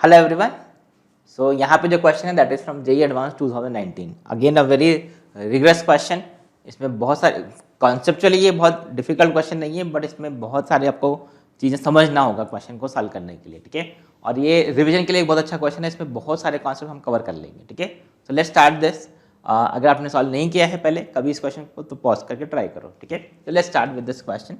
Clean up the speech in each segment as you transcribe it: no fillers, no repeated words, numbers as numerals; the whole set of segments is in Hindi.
Hello everyone. सो यहाँ पे जो क्वेश्चन है that is from JEE advance 2019। Again a very rigorous question. इसमें बहुत सारे कॉन्सेप्चुअली ये बहुत डिफिकल्ट क्वेश्चन नहीं है, बट इसमें बहुत सारे आपको चीज़ें समझना होगा क्वेश्चन को सॉल्व करने के लिए, ठीक है। और ये रिवीजन के लिए एक बहुत अच्छा क्वेश्चन है, इसमें बहुत सारे कॉन्सेप्ट हम कवर कर लेंगे, ठीक है। So let's start this. अगर आपने सॉल्व नहीं किया है पहले कभी इस क्वेश्चन को तो पॉज करके ट्राई करो, ठीक है। तो let's start with this question.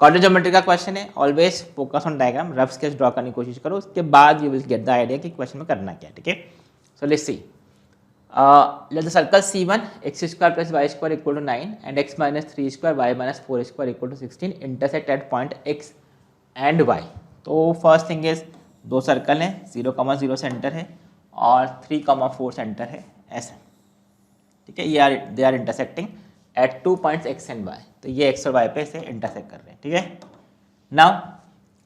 Quadratic geometry का क्वेश्चन है। Always focus on diagram, rough sketch draw करने की कोशिश करो, उसके बाद you will get the idea कि क्वेश्चन में करना क्या है, ठीक है। So let's see. Let the circle C1 x² + y² = 9 and x - 3² y - 4² = 16 intersect at point x and y। तो फर्स्ट थिंग इज दो सर्कल हैं, 0,0 सेंटर है और 3,4 सेंटर है, ऐसा, ठीक है। They are intersecting at 2 points x and y। तो ये x और y पे से इंटरसेक्ट कर रहे हैं, ठीक है। नाउ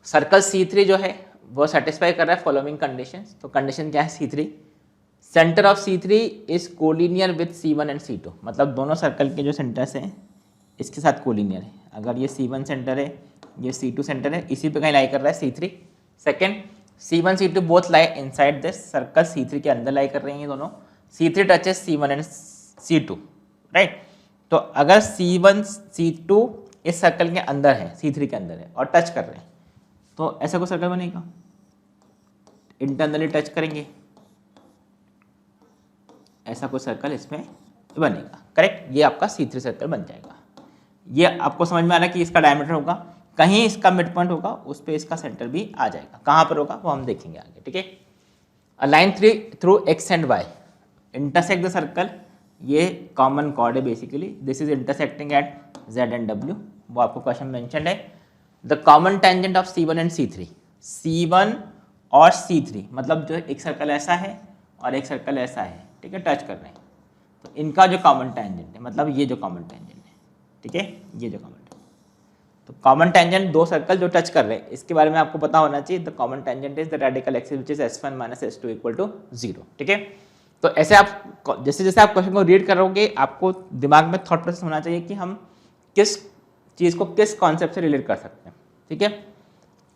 सर्कल C3 जो है वो सेटिस्फाई कर रहा है फॉलोइंग कंडीशंस। तो कंडीशन क्या है C3? Centre of C3 is collinear with C1 and C2। मतलब दोनों सर्कल के जो सेंटर्स हैं इसके साथ कोलिनियर है। अगर ये C1 सेंटर है, ये C2 सेंटर है, इसी पे कहीं लाई कर रहा है C3। Second, C1 C2 both lie inside this circle, C3 के अंदर लाई कर रहे हैं ये दोनों। C3 touches C1 and C2, right. तो अगर C1 C2 इस सर्कल के अंदर है, C3 के अंदर है और टच कर रहे हैं, तो ऐसा कोई सर्कल बनेगा, इंटरनली टच करेंगे, ऐसा कोई सर्कल इसमें बनेगा, करेक्ट। ये आपका C3 सर्कल बन जाएगा। ये आपको समझ में आ रहा है कि इसका डायमीटर होगा, कहीं इसका मिड पॉइंट होगा, उस पर इसका सेंटर भी आ जाएगा। कहाँ पर होगा वो हम देखेंगे आगे, ठीक है। A line through x and y intersect the circle. ये कॉमन कॉर्ड है basically, this is intersecting at z and w। वो आपको क्वेश्चन मेंशन है। The common tangent of C1 and C3, C1 और C3 मतलब जो एक सर्कल ऐसा है और एक सर्कल ऐसा है, ठीक है, टच कर रहे हैं। तो इनका जो कॉमन टेंजेंट है, मतलब ये जो कॉमन टेंजेंट है, ठीक है, ये जो कॉमन टेंजेंट, तो कॉमन टेंजेंट दो सर्कल जो टच कर रहे हैं इसके बारे में आपको पता होना चाहिए। The common tangent is the radical axis which is s1 - s2 = 0, ठीक है। तो ऐसे आप जैसे जैसे आप क्वेश्चन को रीड करोगे आपको दिमाग में थॉट प्रोसेस होना चाहिए कि हम किस चीज़ को किस कॉन्सेप्ट से रिलेट कर सकते हैं, ठीक है।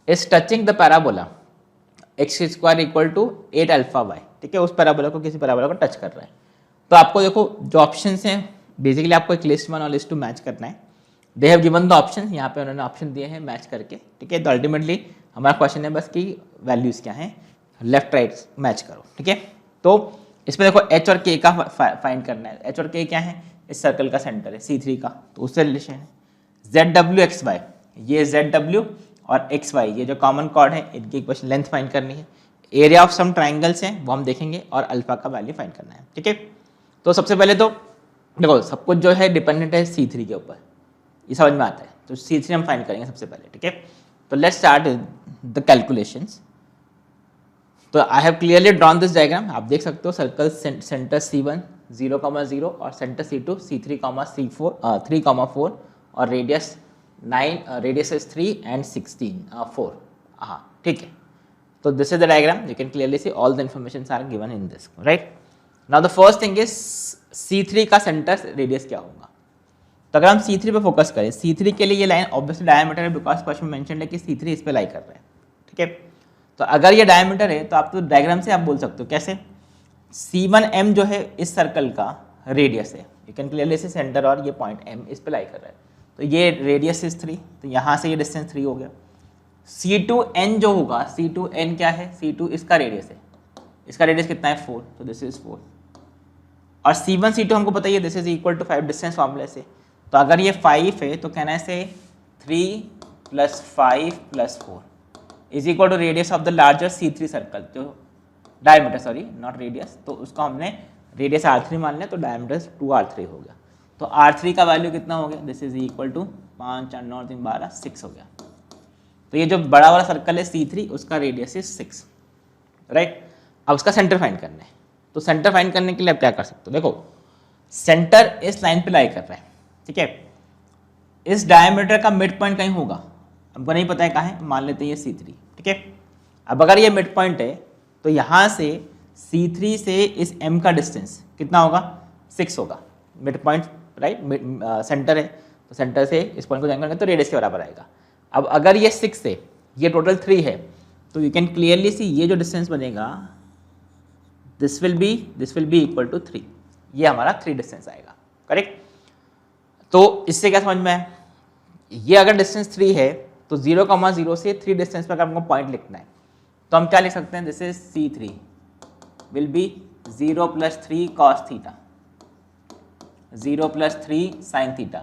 इस touching the parabola x² = 8α y, ठीक है, उस पैराबोला को किसी पैराबोला को टच कर रहा है। तो आपको देखो जो ऑप्शंस हैं बेसिकली आपको एक लिस्ट 1 और लिस्ट 2 मैच करना है। They have given the option, यहाँ पे उन्होंने ऑप्शन दिए हैं मैच करके, ठीक है। तो अल्टीमेटली हमारा क्वेश्चन है बस कि वैल्यूज़ क्या हैं, लेफ्ट राइट मैच करो, ठीक है। तो इसमें देखो h और k का फाइंड करना है। h और k क्या है, इस सर्कल का सेंटर है C3 का, तो उससे रिलेशन है। ZW XY, ये ZW और XY ये जो कॉमन कॉर्ड है इनकी इक्वेशन लेंथ फाइंड करनी है। एरिया ऑफ सम ट्राइंगल्स हैं वो हम देखेंगे और अल्फा का वैल्यू फाइंड करना है, ठीक है। तो सबसे पहले तो देखो सब कुछ जो है डिपेंडेंट है C3 के ऊपर, ये समझ में आता है। तो C3 हम फाइंड करेंगे सबसे पहले, ठीक है। तो लेट्स स्टार्ट द कैलकुलेशंस। तो I have clearly drawn this diagram. आप देख सकते हो सर्कल सेंटर C1 0,0 और सेंटर C2 3,4 और रेडियस 9, रेडियस इज 3 एंड 16 4, हाँ, ठीक है। तो this is the diagram, you can clearly see all the information are given in this, right. Now the first thing is C3 का सेंटर रेडियस क्या होगा। तो अगर हम C3 पे फोकस करें, C3 के लिए ये लाइन ऑब्वियसली डायमीटर है, बिकॉज क्वेश्चन मेंशन है कि C3 इस पे लाई कर रहा है, ठीक है। तो अगर ये डायमीटर है तो आप तो डायग्राम से आप बोल सकते हो कैसे, C1M जो है इस सर्कल का रेडियस है, you can clearly see centre और ये पॉइंट M इस पे लाई कर रहा है, तो ये रेडियस इज 3, तो यहाँ से ये डिस्टेंस 3 हो गया। C2N जो होगा, C2N क्या है, C2 इसका रेडियस है, इसका रेडियस कितना है 4, तो दिस इज 4। और C1 C2 हमको पता ही है this is equal to 5 distance फॉर्मूले से। तो अगर ये 5 है तो कहना है से 3 + 5 + 4 is equal to radius of the larger C3 circle, जो डायमीटर, सॉरी नॉट रेडियस, तो उसको हमने रेडियस R3 मान लिया, तो डायमीटर 2R3 हो गया। तो R3 का वैल्यू कितना हो गया, दिस इज इक्वल टू 5 8 9 3 12 6 हो गया। तो ये जो बड़ा वाला सर्कल है C3 उसका रेडियस इज 6, राइट। अब उसका सेंटर फाइंड करना है। तो सेंटर फाइंड करने के लिए आप क्या कर सकते हो, देखो सेंटर इस लाइन पे लाई कर रहा है, ठीक है। इस डायमीटर का मिड पॉइंट कहीं होगा, हमको नहीं पता है कहाँ है, मान लेते हैं ये C3, ठीक है। अब अगर ये मिड पॉइंट है तो यहाँ से C3 से इस M का डिस्टेंस कितना होगा, 6 होगा, मिड पॉइंट, राइट, सेंटर है, तो सेंटर से इस पॉइंट को जाएंगे तो रेडियस के बराबर आएगा। अब अगर ये 6 है, ये टोटल 3 है, तो यू कैन क्लियरली सी ये जो डिस्टेंस बनेगा this will be equal to 3, ये हमारा 3 डिस्टेंस आएगा, करेक्ट। तो इससे क्या समझ में आया, ये अगर डिस्टेंस 3 है तो 0,0 से 3 डिस्टेंस पर अगर हमको पॉइंट लिखना है तो हम क्या लिख सकते हैं, this is C3 will B 0 + 3 cos theta, 0 + 3 sin theta.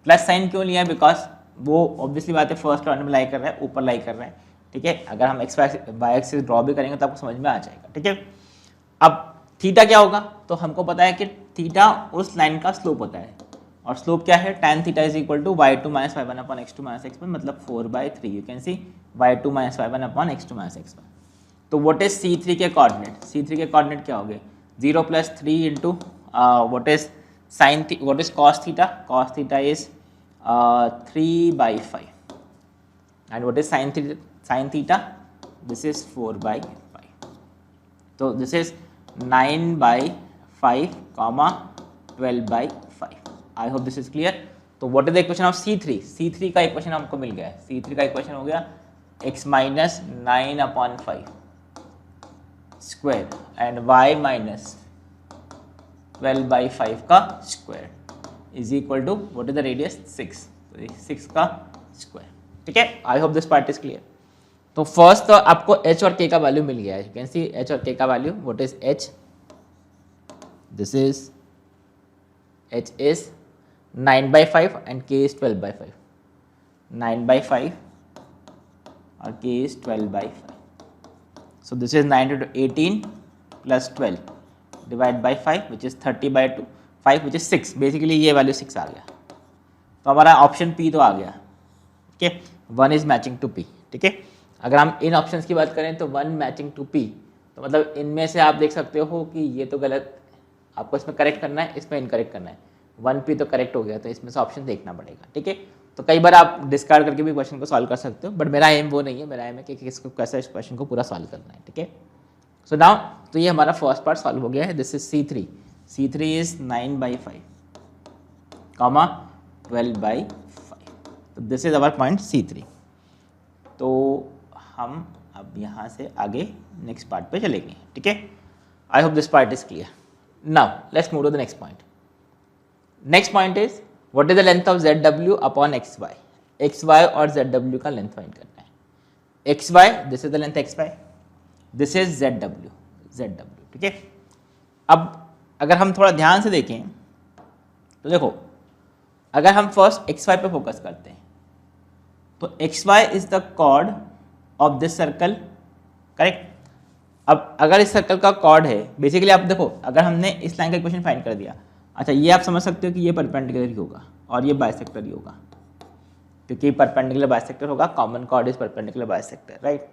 Plus sign क्यों लिया है, बिकॉज वो ऑब्वियसली बात है फर्स्ट ऑर्डर में लाई कर रहा है, ऊपर लाई कर रहा है, ठीक है। अगर हम एक्स वाई एक्सिस ड्रॉ भी करेंगे तो आपको समझ में आ जाएगा, ठीक है। अब थीटा क्या होगा, तो हमको पता है कि थीटा उस लाइन का स्लोप होता है, और स्लोप क्या है, tan theta is equal to y2 - y1 upon x2 - x1, मतलब 4/3, you can C y2 - y1 upon x2 - x1। तो व्हाट इज C3 के कोऑर्डिनेट, C3 के कोऑर्डिनेट क्या हो गए, 0 + 3 into what is what is cos theta is 3/5 and what is sin theta, this is 4/5, तो this is 9/5, 12/5। I hope this is clear. तो what is the equation of C3, C3 का इक्वेशन हमको मिल गया है, C3 का इक्वेशन हो गया x - 9/5 स्क्वायर एंड y - 12/5 का square is equal to what is the radius 6, तो 6 का स्क्वायर, ठीक है। I hope this part is clear. तो फर्स्ट तो आपको h और k का वैल्यू मिल गया है, यू कैन सी h और k का value, what is h, this is h is 9/5 and k is 12/5, 9/5 और k is 12/5, so this is 9 into 18 plus 12 divide by 5 which is 30/2, 5 which is 6, basically ये वैल्यू 6 आ गया, तो हमारा ऑप्शन P तो आ गया, ठीक है। 1 इज मैचिंग टू P, ठीक है। अगर हम इन ऑप्शंस की बात करें तो 1 मैचिंग टू P, तो मतलब इनमें से आप देख सकते हो कि ये तो गलत, आपको इसमें करेक्ट करना है, इसमें इनकरेक्ट करना है, 1P तो करेक्ट हो गया, तो इसमें से ऑप्शन देखना पड़ेगा, ठीक है। तो कई बार आप डिस्कार्ड करके भी क्वेश्चन को सॉल्व कर सकते हो, बट मेरा एम वो नहीं है, मेरा एम है कि इसको कैसे इस क्वेश्चन को पूरा सॉल्व करना है, ठीक है। सो नाउ तो ये हमारा फर्स्ट पार्ट सॉल्व हो गया है, this is C3 is 9/5 comma 12/5, तो this is our point C3। तो हम अब यहाँ से आगे नेक्स्ट पार्ट पे चलेंगे, ठीक है। I hope this part is clear. Now let's move to the next point. Next point is what is the length of ZW upon XY, XY और ZW का लेंथ फाइंड करना है। XY, this is the length XY, this is ZW, ठीक है। अब अगर हम थोड़ा ध्यान से देखें तो देखो, अगर हम फर्स्ट XY पे फोकस करते हैं तो XY is the chord of this circle, correct. अब अगर इस सर्कल का कॉर्ड है, बेसिकली आप देखो, अगर हमने इस लाइन का इक्वेशन फाइंड कर दिया, अच्छा ये आप समझ सकते हो कि ये परपेंडिकुलर ही होगा और ये बाइसेक्टर ही होगा, क्योंकि परपेंडिकुलर बाइसेक्टर होगा, common chord is perpendicular bisector, right.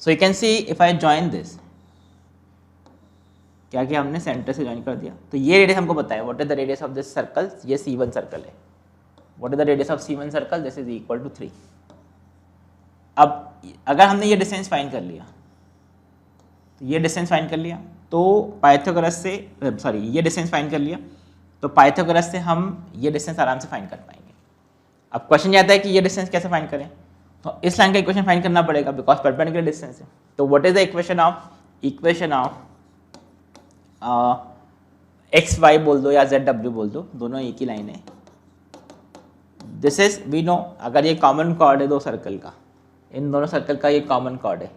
So you can see if I join this, क्या किया हमने, सेंटर से ज्वाइन कर दिया, तो ये रेडियस हमको पता है, what is the radius of this circle, ये C1 सर्कल है, what is the radius of C1 circle, this is equal to 3। अब अगर हमने ये डिस्टेंस फाइंड कर लिया, तो ये डिस्टेंस फाइंड कर लिया, तो पाइथागोरस से, सॉरी ये डिस्टेंस फाइंड कर लिया, तो पाइथागोरस से हम ये डिस्टेंस आराम से फाइंड कर पाएंगे। अब क्वेश्चन ये आता है कि ये डिस्टेंस कैसे फाइंड करें, तो इस लाइन का इक्वेशन फाइंड करना पड़ेगा, बिकॉज परपेंडिकुलर डिस्टेंस है। तो what is the equation of XY बोल दो या ZW बोल दो, दोनों एक ही लाइन है। दिस इज वी नो, अगर ये कॉमन कॉर्ड है दो सर्कल का, इन दोनों सर्कल का ये कॉमन कॉर्ड है,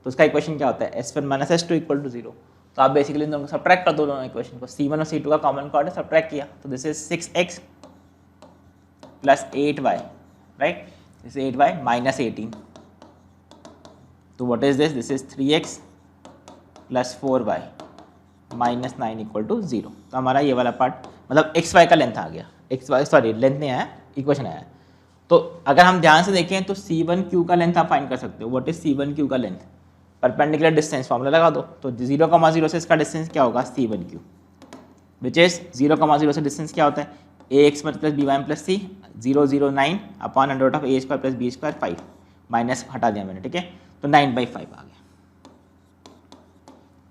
तो उसका इक्वेशन क्या होता है, S1 - S2 इक्वल टू 0। तो आप बेसिकली इन दोनों को सब्ट्रैक्ट कर दो, दोनों इक्वेशन को, C1 और C2 का कॉमन कॉर्ड है, सब्ट्रैक्ट किया, तो this is 6x plus 8y, right, this is 8y minus 18, तो what is this is 3x plus 4y minus 9 equal to 0। तो हमारा ये वाला पार्ट मतलब XY का लेंथ आ गया, XY सॉरी लेंथ नहीं आया, इक्वेशन आया। तो अगर हम ध्यान से देखें तो C1Q का लेंथ आप फाइंड कर सकते हो, व्हाट इज C1Q का लेंथ, परपेंडिकुलर डिस्टेंस फॉर्मूला लगा दो, तो 0,0 से इसका डिस्टेंस क्या होगा, C1Q, विच इज 0,0 से डिस्टेंस क्या होता है, AX plus BY plus C 009 upon under of A² plus B² 5, minus हटा दिया मैंने, ठीक है, तो 9/5 आ गया।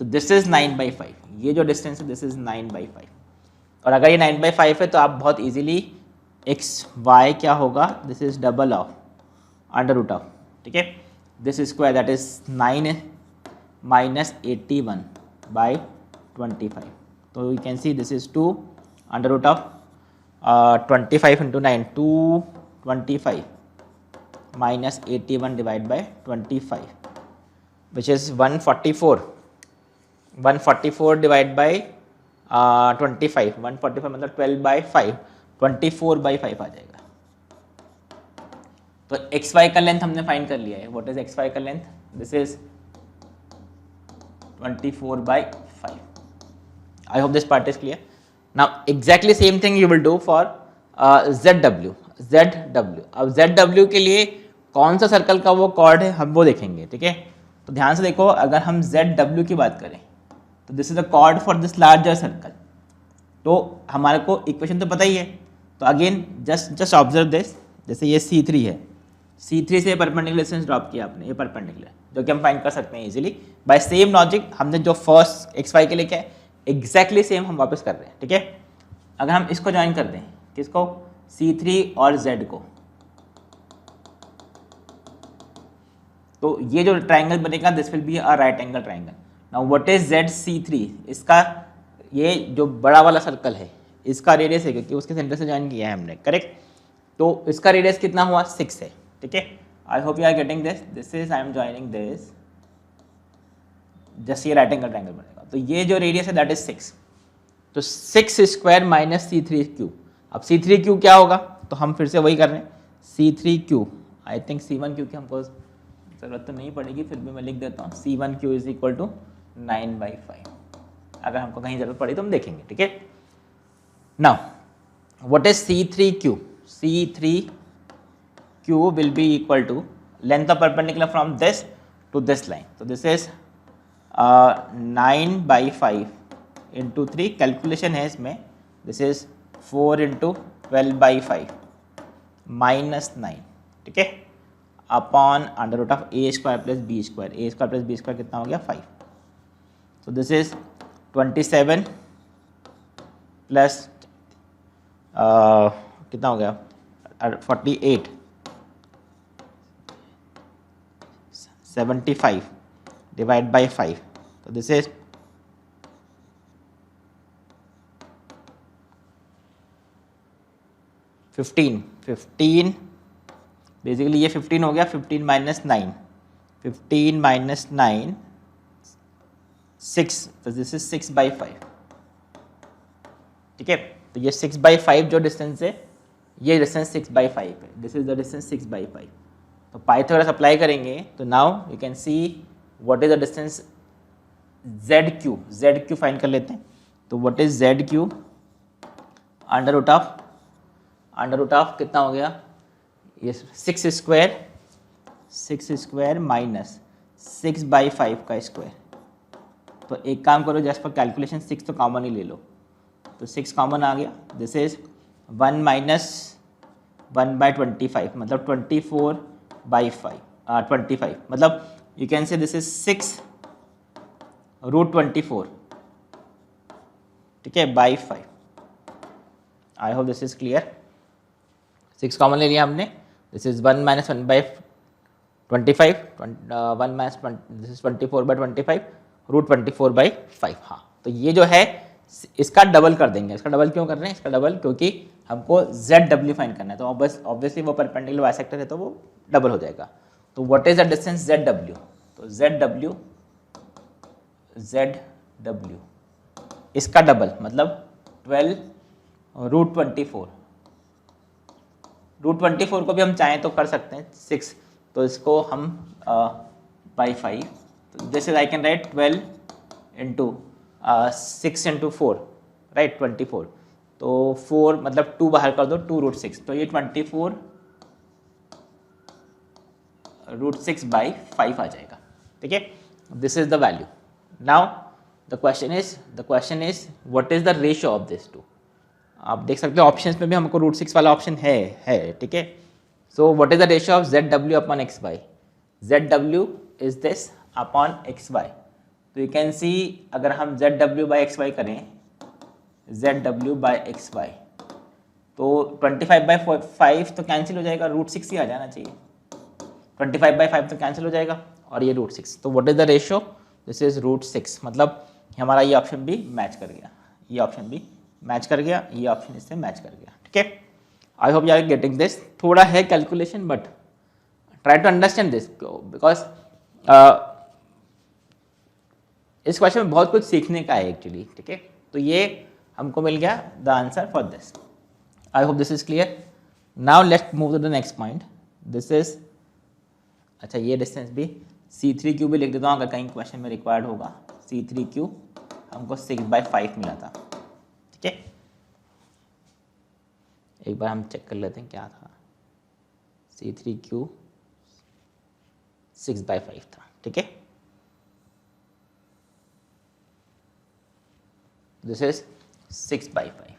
तो दिस इज 9/5, ये जो डिस्टेंस है दिस इज 9/5, और अगर ये 9/5 है तो आप बहुत इजीली XY क्या होगा, this is double of under root of, ठीक है, this square that is 9 minus 81/25. तो you can see this is 2 under root of 25 into 9, 225 minus 81 divided by 25, which is 144. 144 divided by 25. 145 मतलब 12/5, 24/5 आ जाएगा. तो एक्स वाई का लेंथ हमने फाइंड कर लिया है. व्हाट इज एक्स वाई का length? This is 24/5. I hope this part is clear. Now exactly same thing you will do for ZW. अब ZW के लिए कौन सा सर्कल का वो कॉर्ड है हम वो देखेंगे. ठीक है, तो ध्यान से देखो, अगर हम ZW की बात करें तो this is the chord for this larger circle. तो हमारे को इक्वेशन तो पता ही है. तो अगेन जस्ट ऑब्जर्व दिस. जैसे ये C3 है, C3 से परपेंडिकुलर डिस्टेंस ड्रॉप किया आपने, ये परपेंडिकुलर, जो कि हम फाइंड कर सकते हैं इजीली बाय सेम लॉजिक. हमने जो फर्स्ट एक्स वाई के लिए क्या है एग्जैक्टली सेम हम वापस कर रहे हैं. ठीक है, अगर हम इसको ज्वाइन कर दें, किसको? C3 और Z को, तो ये जो ट्राइंगल बनेगा this will be a right angle triangle. Now what is ZC3? इसका ये जो बड़ा वाला सर्कल है इसका रेडियस है, क्योंकि उसके सेंटर से ज्वाइन किया है हमने. करेक्ट, तो इसका रेडियस कितना हुआ? 6 है. ठीक है, I hope you are getting this. This is I am joining this, just ये राइट एंगल ट्राइंगल बनेगा. तो ये जो रेडियस है दैट इज 6. तो 6 स्क्वायर माइनस C3 अब C3 क्या होगा? तो हम फिर से वही कर रहे हैं, C3 आई थिंक C1 की हमको ज़रूरत तो नहीं पड़ेगी, फिर भी मैं लिख देता हूँ. C1 is equal to 9/5. अगर हमको कहीं ज़रूरत पड़ी तो हम देखेंगे. ठीक है, now what is C3? C3 will be equal to length of perpendicular from this to this line. तो दिस इज 9/5 इंटू 3. कैलकुलेशन है इसमें, दिस इज 4 इंटू 12/5 माइनस 9. ठीक है, upon under root of A square plus B square. A square plus B square कितना हो गया? 5. तो दिस इज 27 प्लस कितना हो गया? 48, 75 डिवाइड बाई 5. तो दिस इज 15 बेसिकली ये 15 हो गया. 15 माइनस 9, 15 माइनस 9 6. तो दिस इज 6/5. ठीक है, तो ये 6/5 जो डिस्टेंस है, ये डिस्टेंस 6/5 है. This is the distance 6/5. तो पाइथागोरस अप्लाई करेंगे तो now you can see what is the distance ZQ find कर लेते हैं. तो what is ZQ? Under root of कितना हो गया? ये 6 स्क्वायर माइनस 6/5 का स्क्वायर. तो एक काम करो, जस्ट फॉर कैलकुलेशन 6 तो कॉमन ही ले लो. तो 6 कॉमन आ गया. दिस इज 1 माइनस 1/25 मतलब 24/25 मतलब you can say this is 6√24. ठीक है, by 5. I hope this is clear. 6 common ले लिया हमने. This is 1 minus 1/25, 1 minus this is 24/25 √24/5. हाँ, तो ये जो है इसका डबल कर देंगे. इसका डबल क्यों कर रहे हैं? इसका डबल क्योंकि हमको ZW फाइंड करना है. तो ऑब्वियसली वो परपेंडिकुलर बाइसेक्टर है तो वो डबल हो जाएगा. तो what is the distance ZW? तो ZW इसका डबल मतलब 12√24. √24 को भी हम चाहें तो कर सकते हैं 6. तो इसको हम बाई 5. तो this is I can write 12 into 6 into 4 right 24. तो 4 मतलब 2 बाहर कर दो, 2√6. तो ये 24√6/5 आ जाएगा. ठीक है, this is the value. Now the question is what is the ratio of this two. आप देख सकते हो ऑप्शंस में भी हमको √6 वाला ऑप्शन है. ठीक है, so what is the ratio of ZW upon XY? ZW is this upon XY. तो यू कैन सी अगर हम ZW/XY करें, ZW/XY तो 25/5 तो कैंसिल हो जाएगा, √6 ही आ जाना चाहिए. 25/5 तो कैंसिल हो जाएगा और ये √6, तो what is the ratio, this is √6, मतलब हमारा ये ऑप्शन भी मैच कर गया, ये ऑप्शन भी मैच कर गया, ये ऑप्शन इससे मैच कर गया, ठीक है। I hope you are getting this, थोड़ा है calculation but try to understand this because इस क्वेश्चन में बहुत कुछ सीखने का है एक्चुअली, ठीक है। तो ये हमको मिल गया the answer for this. I hope this is clear. Now let's move to the next point. This is, अच्छा ये डिस्टेंस भी C3Q भी लिख देता हूँ अगर कहीं क्वेश्चन में रिक्वायर्ड होगा। C3Q हमको 6/5 मिला था, ठीक है। एक बार हम चेक कर लेते हैं क्या था। C3Q 6/5 था, ठीक है। This is 6/5,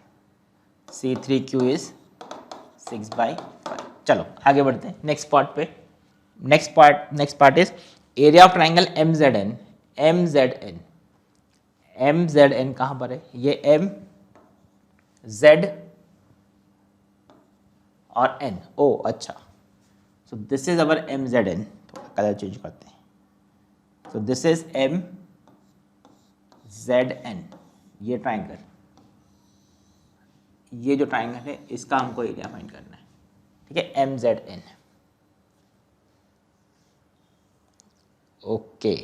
C3Q is 6/5। चलो आगे बढ़ते हैं नेक्स्ट पार्ट पे। Next part is area of triangle MZN। MZN कहाँ पर है, ये M Z और N, ओ अच्छा, सो दिस इज अवर MZN। थोड़ा कलर चेंज करते हैं। सो दिस इज MZN, ये ट्राइंगल, ये जो ट्राइंगल है इसका हमको एरिया फाइंड करना है, ठीक है, MZN। ओके,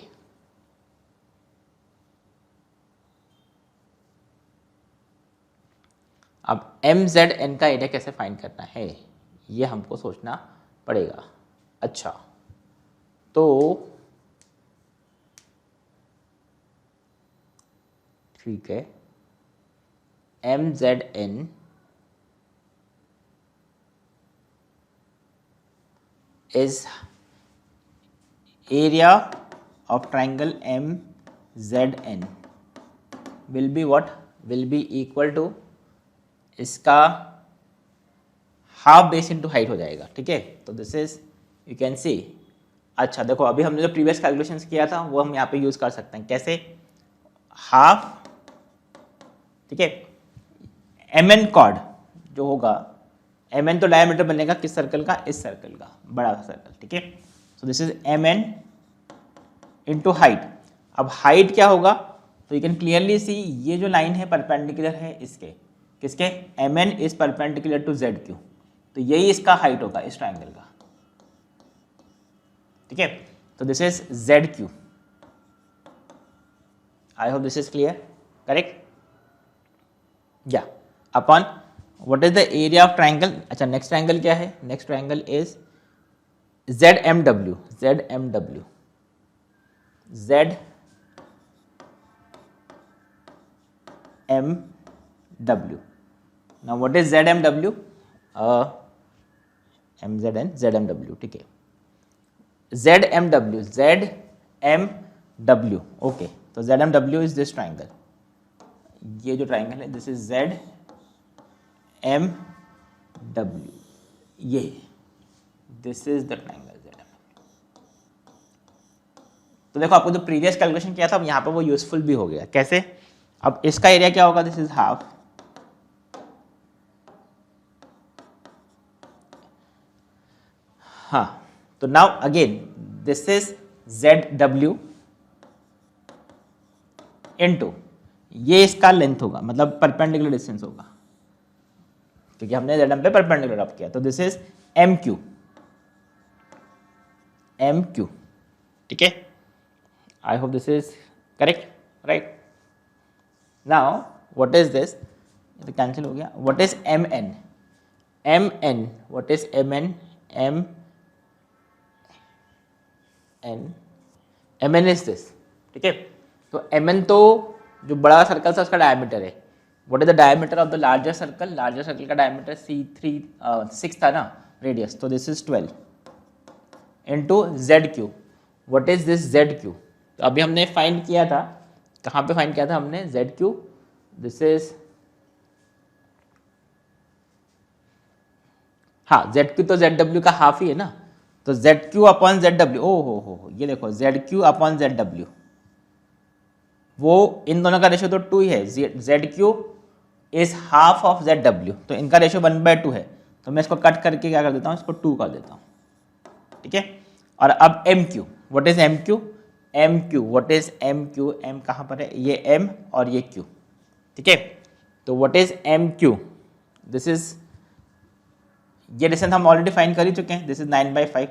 अब MZN का एरिया कैसे फाइंड करना है ये हमको सोचना पड़ेगा। अच्छा, तो ठीक है, MZN is area of triangle MZN will be what, will be equal to, इसका हाफ बेस इंटू हाइट हो जाएगा, ठीक है। तो दिस इज, यू कैन सी, अच्छा देखो अभी हमने जो प्रीवियस कैलकुलेशंस किया था वो हम यहाँ पे यूज कर सकते हैं। कैसे, हाफ, ठीक है, MN कॉर्ड जो होगा, MN तो डायमीटर बनेगा किस सर्कल का, इस सर्कल का, बड़ा सर्कल, ठीक है। So this is MN into height. अब हाइट क्या होगा, तो यू कैन क्लियरली सी ये जो लाइन है परपेंडिकुलर है इसके, किसके, MN is perpendicular to ZQ, तो यही इसका हाइट होगा इस ट्राइंगल का, ठीक है। तो this is ZQ। I hope this is clear, correct, या upon what is the area of triangle. अच्छा नेक्स्ट ट्राइंगल क्या है, next triangle is ZMW। Now what is ZMW, MZN ZMW, ठीक है। ZMW ओके, तो ZMW इज दिस ट्राइंगल, ये जो ट्राइंगल है दिस इज ZMW, ये this is the triangle ZMW। तो देखो आपको जो प्रीवियस कैलकुलेशन किया था अब यहाँ पे वो यूजफुल भी हो गया। कैसे, अब इसका एरिया क्या होगा, दिस इज हाफ, हाँ, तो now again this is ZW into ये इसका लेंथ होगा, मतलब परपेंडिकुलर डिस्टेंस होगा क्योंकि हमने ZM पे परपेंडिकुलर ड्रॉप किया, तो दिस इज MQ, ठीक है। I hope this is correct, right. Now what is this, ये तो कैंसिल हो गया। What is MN, what is MN, MN is this, ठीक है। तो MN तो जो बड़ा सर्कल था उसका डायमीटर है। What is the diameter of the larger circle, larger circle का डायमीटर 6 था ना रेडियस, तो this is 12 into ZQ। What is this ZQ, तो अभी हमने फाइंड किया था, कहाँ पे फाइंड किया था हमने, ZQ, दिस इज, हाँ ZQ तो ZW का हाफ ही है ना, तो ZQ अपॉन ZW, ओ हो, ये देखो ZQ अपॉन ZW, वो इन दोनों का रेशियो तो 2 ही है। ZQ is half of ZW, तो इनका रेशियो 1/2 है, तो मैं इसको कट करके क्या कर देता हूँ, इसको 2 कर देता हूँ, ठीक है। और अब M Q, what is M Q, M Q what is M Q, M कहाँ पर है, ये एम और ये क्यू, ठीक है। तो what is M Q, this is, ये डिस्टेंस हम ऑलरेडी फाइंड कर ही चुके हैं, this is 9/5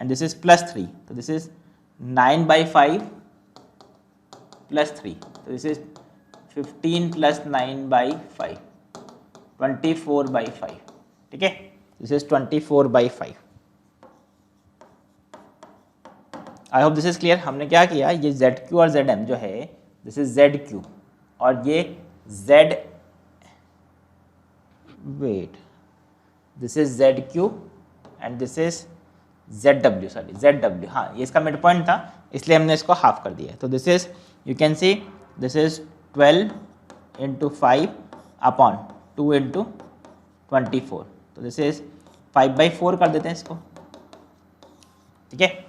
and this is +3, तो दिस इज 9/5 +3, तो दिस इज 15 + 9/5, 24/5, ठीक है, this is 24/5। I hope this is clear. हमने क्या किया, ये ZQ और ZM जो है, दिस इज ZQ और ये Z, wait, this is ZQ and this is ZW, sorry ZW, हाँ ये इसका मिड पॉइंट था इसलिए हमने इसको हाफ कर दिया। तो this is, you can see this is 12 × 5 upon 2 × 24, तो दिस इज 5/4 कर देते हैं इसको, ठीक है,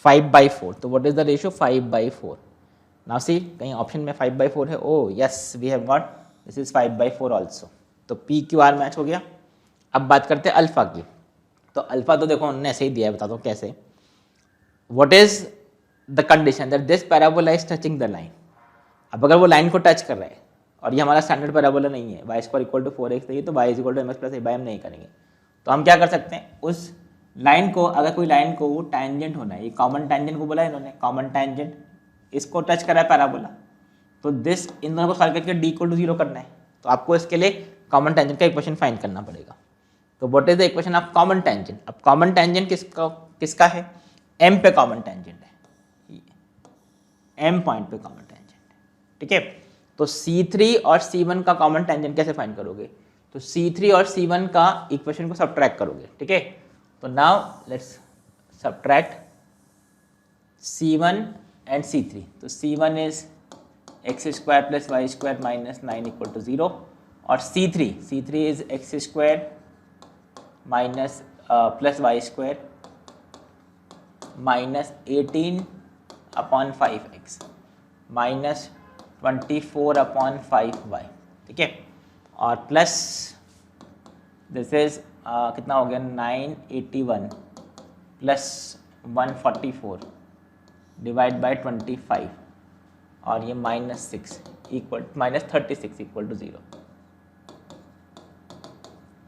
5/4। तो what is the ratio, 5/4। Now see, कहीं ऑप्शन में 5/4 है, oh yes we have got, this is 5/4 also. तो PQR मैच हो गया। अब बात करते हैं अल्फा की। तो अल्फा तो देखो उन्होंने ऐसे ही दिया है, बता दो कैसे। What is the condition that this parabola is touching the line. अब अगर वो लाइन को टच कर रहा है और ये हमारा स्टैंडर्ड पैराबोला नहीं है, y² = 4x नहीं है, तो y = mx + a/m नहीं करेंगे। तो हम क्या कर सकते हैं, उस लाइन को, अगर कोई लाइन को टैंजेंट होना है, ये कॉमन टैंजेंट को बोला है इन्होंने, कॉमन टैंजेंट, इसको टच करा है पैराबोला, तो दिस, इन दोनों को सॉल्व करके d = 0 करना है। तो आपको इसके लिए कॉमन टैंजेंट का इक्वेशन फाइंड करना पड़ेगा। तो what is the equation of common tangent. अब कॉमन टैंजेंट किसका है, m पे कॉमन टैंजेंट है, m पॉइंट पे कॉमन टैंजेंट है, ठीक है। तो C3 और C1 का कॉमन टैंजेंट कैसे फाइंड करोगे, तो C3 और C1 का इक्वेशन को सब्ट्रैक्ट करोगे, ठीक है। तो now let's subtract C1 and C3। तो C1 इज x² + y² - 9 = 0 और C3 is x² - +y² -18/5x -24/5y, ठीक है, और प्लस दिस इज कितना हो गया, 981 + 144 डिवाइड बाय 25 और ये -36 = 0।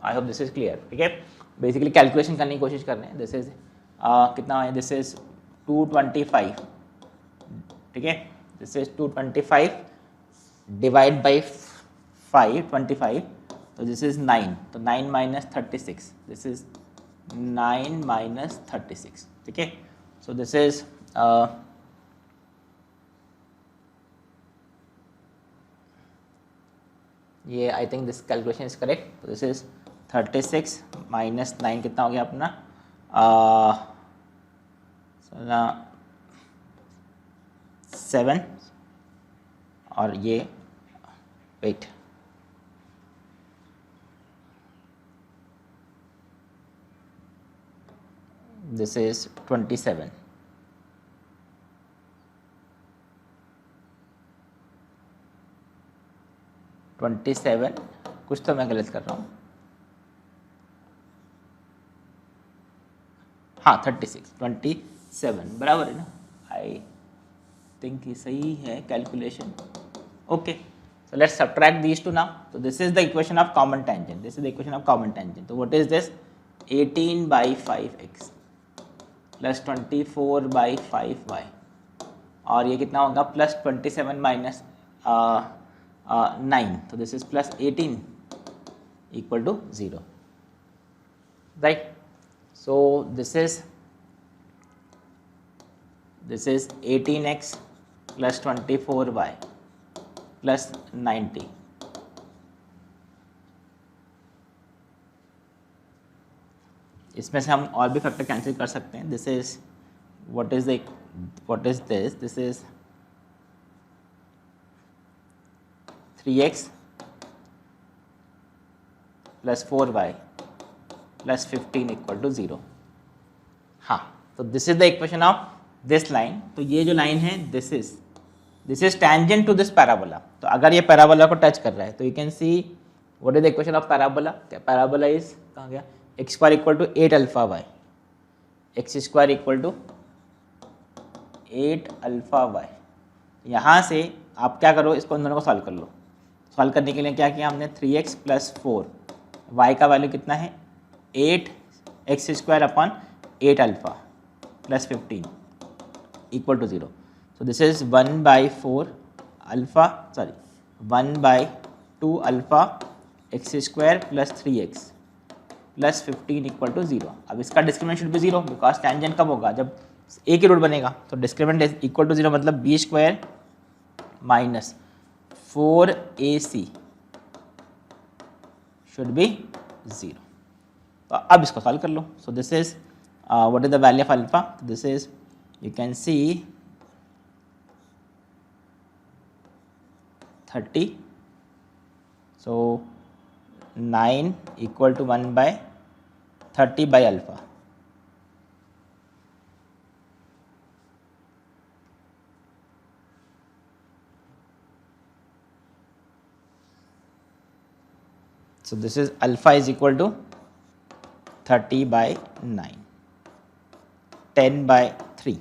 आई होप दिस इज क्लियर, ठीक है। बेसिकली कैलकुलेशन करने की कोशिश कर रहे हैं। दिस इज कितना है, दिस इज 225, ठीक है, दिस इज 225 डिवाइड बाई 25, तो दिस इज 9, तो 9 - 36, दिस इज 9 - 36, ठीक है। सो दिस इज ये, I think this calculation is correct. This is 36 - 9 कितना हो गया अपना, 7 और ये वेट, दिस इज 27, कुछ तो मैं गलत कर रहा हूँ, हाँ 27 बराबर है ना, आई थिंक ये सही है calculation. Okay, so let's subtract these two now. तो this is the equation of common tangent, this is the equation of common tangent. तो what is this, 18/5x + 24/5y और ये कितना होगा, +27 - 9, तो this is +18 = 0, right. So this is 18x + 24y + 90 इसमें से हम और भी फैक्टर कैंसिल कर सकते हैं। This is what is this is 3x + 4y + 15 = 0। हाँ, तो this is the equation of this line. तो ये जो लाइन है, this is tangent to this parabola. तो अगर ये पैराबोला को टच कर रहा है तो you can see what is the equation of parabola. Parabola is कहाँ गया, x² = 8 α y, x square equal to 8 alpha y. यहाँ से आप क्या करो, इसको इन दोनों को सॉल्व कर लो। सॉल्व करने के लिए क्या किया हमने, 3x प्लस 4, वाई का वैल्यू कितना है 8 x square upon 8 alpha plus 15 equal to 0। So this is 1/4 alpha 1/2 alpha x square plus 3x plus 15 equal to 0। अब इसका discriminant should be 0 because tangent कब होगा, जब एक ही रूट बनेगा। तो डिस्क्रिमिनेंट इक्वल टू 0 मतलब B square minus 4ac should be 0। तो अब इसको सॉल्व कर लो। So this is what is the value of alpha, this is you can see 30। So 9 equal to 1/30 by alpha. So this is alpha is equal to 30 by 9, 10 by 3,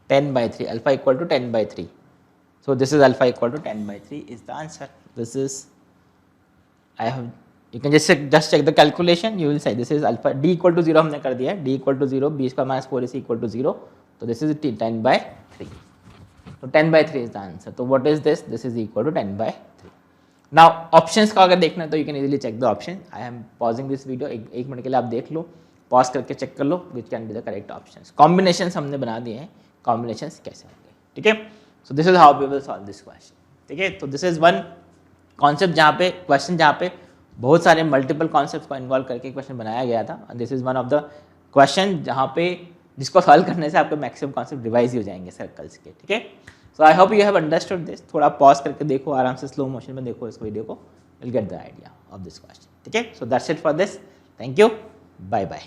10 by 3, alpha equal to 10 by 3. So this is alpha equal to 10 by 3 is the answer. This is, I have, you can just check the calculation, you will say this is alpha, d equal to 0 हमने कर दिया है, d equal to 0, b square minus 4ac equal to 0. So this is 10 by 3. So 10 by 3 is the answer. So what is this? This is equal to 10 by 3. Now options का अगर देखना है तो you can easily check the option. I am pausing this video, एक मिनट के लिए आप देख लो, पॉज करके चेक कर लो which can be the correct options. Combinations हमने बना दिए हैं, कॉम्बिनेशंस कैसे होंगे, ठीक है। So this is how we will solve this question, ठीक है। तो दिस इज वन कॉन्सेप्ट जहाँ पे क्वेश्चन, जहाँ पे बहुत सारे मल्टीपल कॉन्सेप्ट को इन्वॉल्व करके क्वेश्चन बनाया गया था। This is one of the question जहाँ पे जिसको सॉल्व करने से आपके मैक्सिमम कॉन्सेप्ट रिवाइज ही हो जाएंगे सर्कल्स के, ठीक है। So I hope you have understood this. थोड़ा पॉज करके देखो, आराम से स्लो मोशन में देखो इस वीडियो को, will get the idea of this question, ठीक है। So that's it for this, thank you, bye bye.